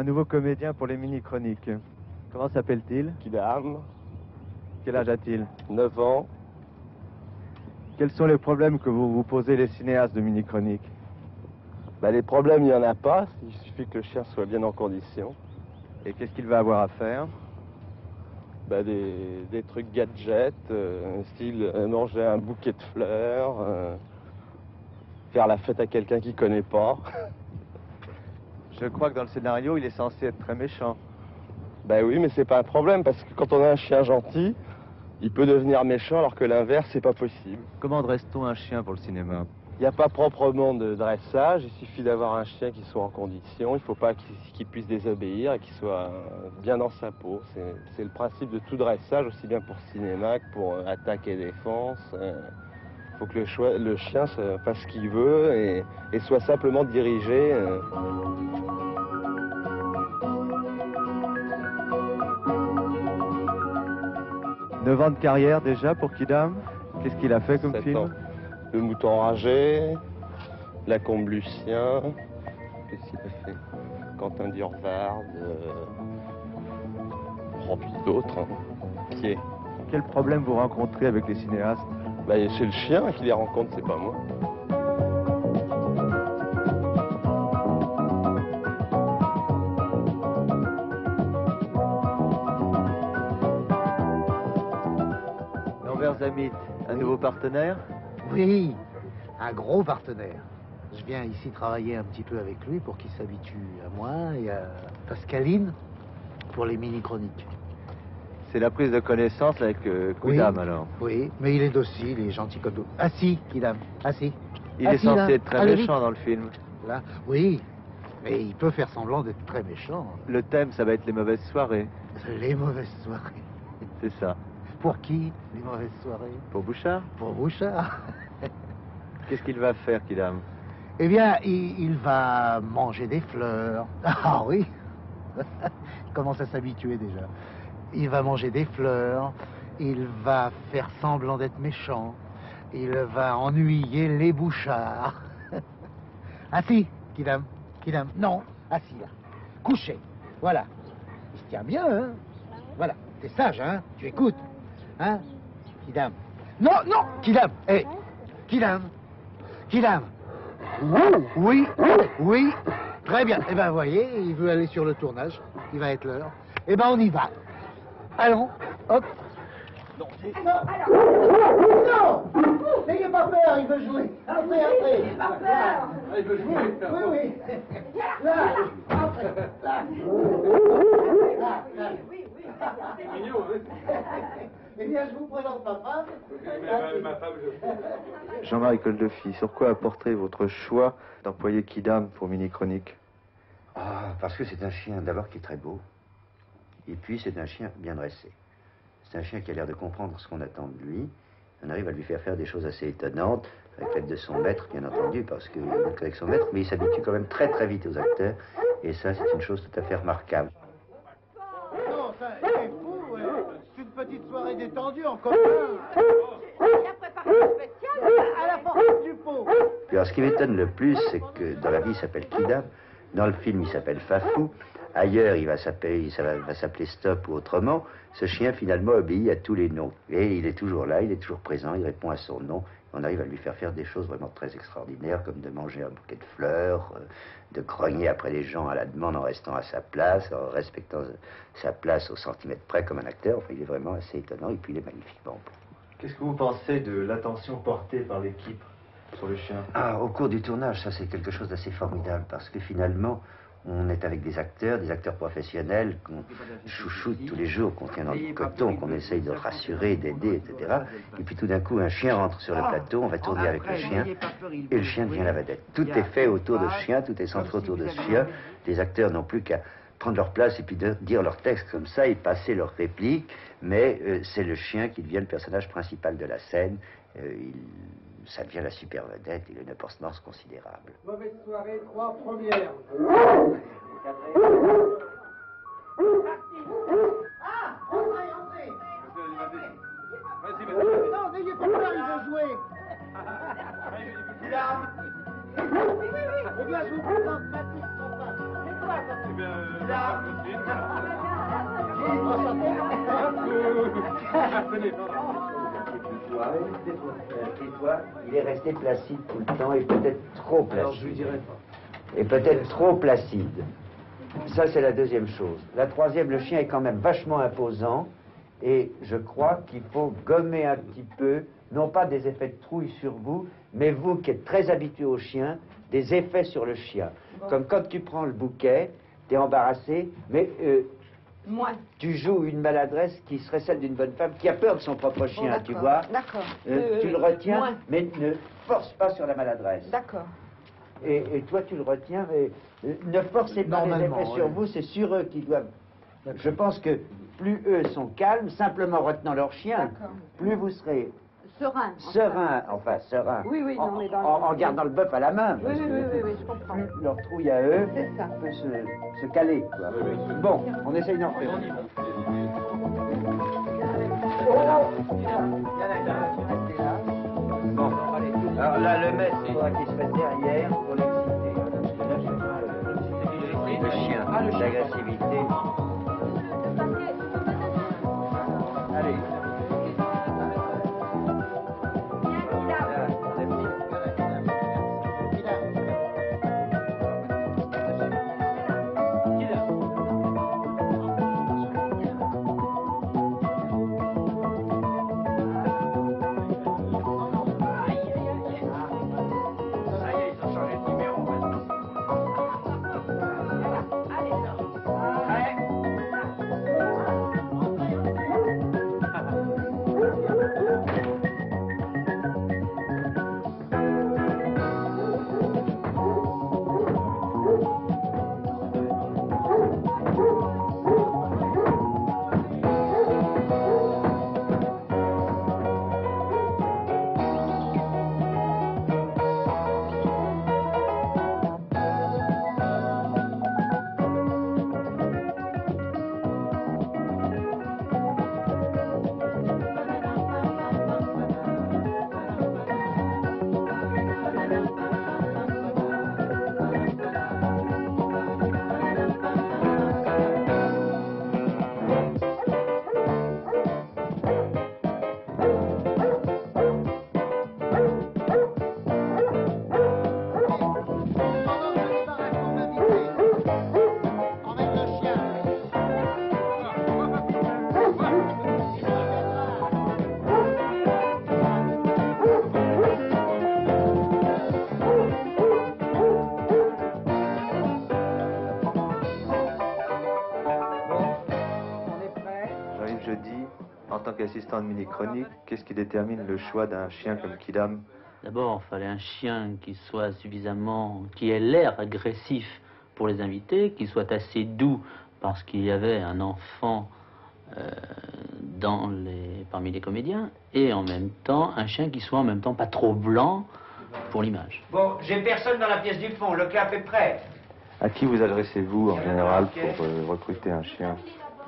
un nouveau comédien pour les mini-chroniques. Comment s'appelle-t-il? Kidam. Quel âge a-t-il? 9 ans. Quels sont les problèmes que vous vous posez les cinéastes de mini-chroniques? Les problèmes, il n'y en a pas. Il suffit que le chien soit bien en condition. Et qu'est-ce qu'il va avoir à faire? Des trucs gadgets, style manger un bouquet de fleurs, faire la fête à quelqu'un qu'il connaît pas. Je crois que dans le scénario, il est censé être très méchant. Oui, mais c'est pas un problème, parce que quand on a un chien gentil, il peut devenir méchant, alors que l'inverse, c'est pas possible. Comment dresse-t-on un chien pour le cinéma? Il n'y a pas proprement de dressage, il suffit d'avoir un chien qui soit en condition, il ne faut pas qu'il puisse désobéir et qu'il soit bien dans sa peau. C'est le principe de tout dressage, aussi bien pour cinéma que pour attaque et défense. Il faut que le chien fasse ce qu'il veut et soit simplement dirigé. 9 ans de carrière déjà pour Kidam. Qu'est-ce qu'il a fait comme 7 film ans. Le mouton enragé, La Combe Lucien, qu'est-ce qu'il a fait? Quentin Durward, puis d'autres. Qui est? Quel problème vous rencontrez avec les cinéastes? C'est le chien qui les rencontre, c'est pas moi. Norbert Zammit, un nouveau partenaire? Oui, un gros partenaire. Je viens ici travailler un petit peu avec lui pour qu'il s'habitue à moi et à Pascaline pour les mini-chroniques. C'est la prise de connaissance avec Kidam alors? Oui, mais il est docile, il est gentil comme tout. Assis, Kidam, assis. Il est censé être très méchant dans le film. Là, oui, mais il peut faire semblant d'être très méchant. Le thème, ça va être les mauvaises soirées. Les mauvaises soirées. C'est ça. Pour qui, les mauvaises soirées? Pour Bouchard? Pour Bouchard. Qu'est-ce qu'il va faire, Kidam? Eh bien, il va manger des fleurs. Ah oui. Il commence à s'habituer déjà. Il va manger des fleurs. Il va faire semblant d'être méchant. Il va ennuyer les Bouchards. Assis, Kidam. Kidam. Non, assis là. Couché. Voilà. Il se tient bien, hein. Voilà. T'es sage, hein. Tu écoutes. Hein, Kidam. Non, non, Kidam. Hé, Kidam. Kidam. Oui, oui. Très bien. Eh ben, vous voyez, il veut aller sur le tournage. Il va être l'heure. Eh ben, on y va. Allons, hop. Non, non. N'ayez pas peur, il veut jouer. Entrez, entrez. N'ayez pas peur. Il veut jouer. Oui, oui. Là, entrez. Là. Là. Oui, oui. C'est mignon, hein. Eh bien, je vous présente ma femme. Jean-Marie Coldefi, sur quoi apporterait votre choix d'employer Kidam pour mini-chronique? Parce que c'est un chien d'abord qui est très beau. Et puis c'est un chien bien dressé. C'est un chien qui a l'air de comprendre ce qu'on attend de lui. On arrive à lui faire des choses assez étonnantes, avec l'aide de son maître, bien entendu, parce qu'il n'est qu'avec son maître, mais il s'habitue quand même très très vite aux acteurs. Et ça, c'est une chose tout à fait remarquable. Non, ça, c'est fou, ouais. C'est une petite soirée détendue en commun. Il a préparé un spécial À la porte du pot. Puis alors, ce qui m'étonne le plus, c'est que dans la vie, il s'appelle Kidam. Dans le film, il s'appelle Fafou. Ailleurs, il va s'appeler Stop ou autrement. Ce chien, finalement, obéit à tous les noms. Et il est toujours là, il est toujours présent, il répond à son nom. On arrive à lui faire des choses vraiment très extraordinaires, comme de manger un bouquet de fleurs, de grogner après les gens à la demande en restant à sa place, en respectant sa place au centimètre près comme un acteur. Enfin, il est vraiment assez étonnant et puis il est magnifiquement beau. Qu'est-ce que vous pensez de l'attention portée par l'équipe sur le chien? Au cours du tournage, ça c'est quelque chose d'assez formidable, parce que finalement, on est avec des acteurs professionnels qu'on chouchoute tous les jours, qu'on tient dans le coton, qu'on essaye de rassurer, d'aider, etc. Et puis tout d'un coup, un chien rentre sur le plateau, on va tourner avec le chien, et le chien devient la vedette. Tout est fait autour de ce chien, tout est centré autour de ce chien. Les acteurs n'ont plus qu'à prendre leur place et puis de dire leur texte comme ça et passer leurs répliques, mais c'est le chien qui devient le personnage principal de la scène. Ça devient la super vedette, il a une importance considérable. Mauvaise soirée, 3 premières. Ah, entrez, entrez. Non, n'ayez pas peur, il veut jouer. Eh bien, je vous présente Mathis, mon femme. Tais-toi, il est resté placide tout le temps et peut-être trop placide. Alors je lui dirai pas. Et peut-être trop placide. Ça, c'est la deuxième chose. La troisième, le chien est quand même vachement imposant et je crois qu'il faut gommer un petit peu, non pas des effets de trouille sur vous, mais vous qui êtes très habitué au chien, des effets sur le chien. Bon. Comme quand tu prends le bouquet, tu es embarrassé, mais tu joues une maladresse qui serait celle d'une bonne femme qui a peur de son propre chien, tu vois. D'accord. Tu le retiens, mais ne force pas sur la maladresse. D'accord. Et toi, tu le retiens, mais ne forcez pas les effets sur vous, c'est sur eux qui doivent... Je pense que plus eux sont calmes, simplement retenant leur chien, plus vous serez... Serein. Serein. Oui, oui, non, mais en gardant le bœuf à la main. Oui, je comprends. Plus leur trouille à eux peut se caler. Quoi. Bon, on essaye d'en faire. Bon, alors là, le maître, il faudra qu'il se mette derrière pour l'exciter. Le chien, l'agressivité. Allez. Assistant de mini-chronique, qu'est-ce qui détermine le choix d'un chien comme Kidam? D'abord, il fallait un chien qui soit suffisamment, qui ait l'air agressif pour les invités, qui soit assez doux parce qu'il y avait un enfant parmi les comédiens, et en même temps, un chien qui soit en même temps pas trop blanc pour l'image. Bon, j'ai personne dans la pièce du fond, le clap est prêt. À qui vous adressez-vous en général pour recruter un chien?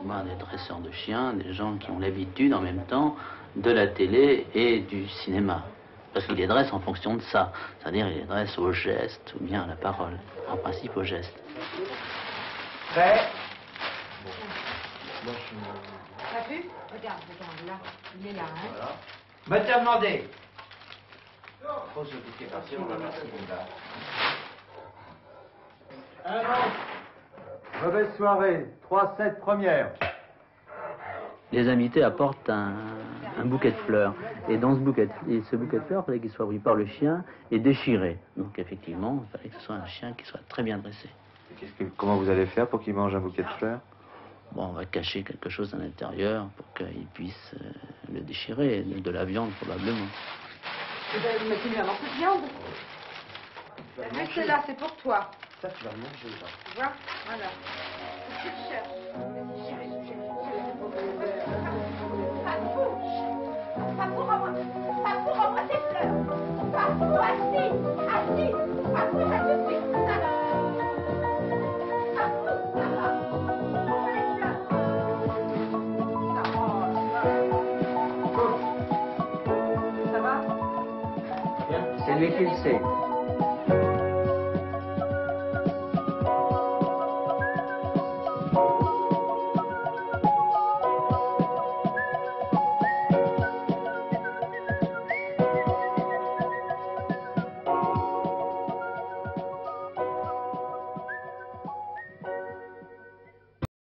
Des dresseurs de chiens, des gens qui ont l'habitude en même temps de la télé et du cinéma. Parce qu'ils les dressent en fonction de ça. C'est-à-dire ils les dressent au geste ou bien à la parole. En principe au geste. Prêt? T'as vu? Regarde, là. Il est là, hein? Voilà. Moteur demandé. Grosse occupation, on va voir s'il va. Mauvaise soirée, 3-7 premières. Les invités apportent un bouquet de fleurs. Et dans ce bouquet de fleurs, il fallait qu'il soit pris par le chien et déchiré. Donc effectivement, il fallait que ce soit un chien qui soit très bien dressé. Comment vous allez faire pour qu'il mange un bouquet de fleurs? Bon, on va cacher quelque chose à l'intérieur pour qu'il puisse le déchirer, de la viande probablement. Vous allez mettre un morceau de viande. Mais c'est là, c'est pour toi. Ça, tu vas manger, là. Tu vois? Voilà. Qu'est-ce que tu cherches? Papou, rends-moi tes fleurs. Papou, assis. Papou, ça te suit. Ça va. Papou, ça va. Rends-moi les fleurs. Ça va? C'est lui qui le sait.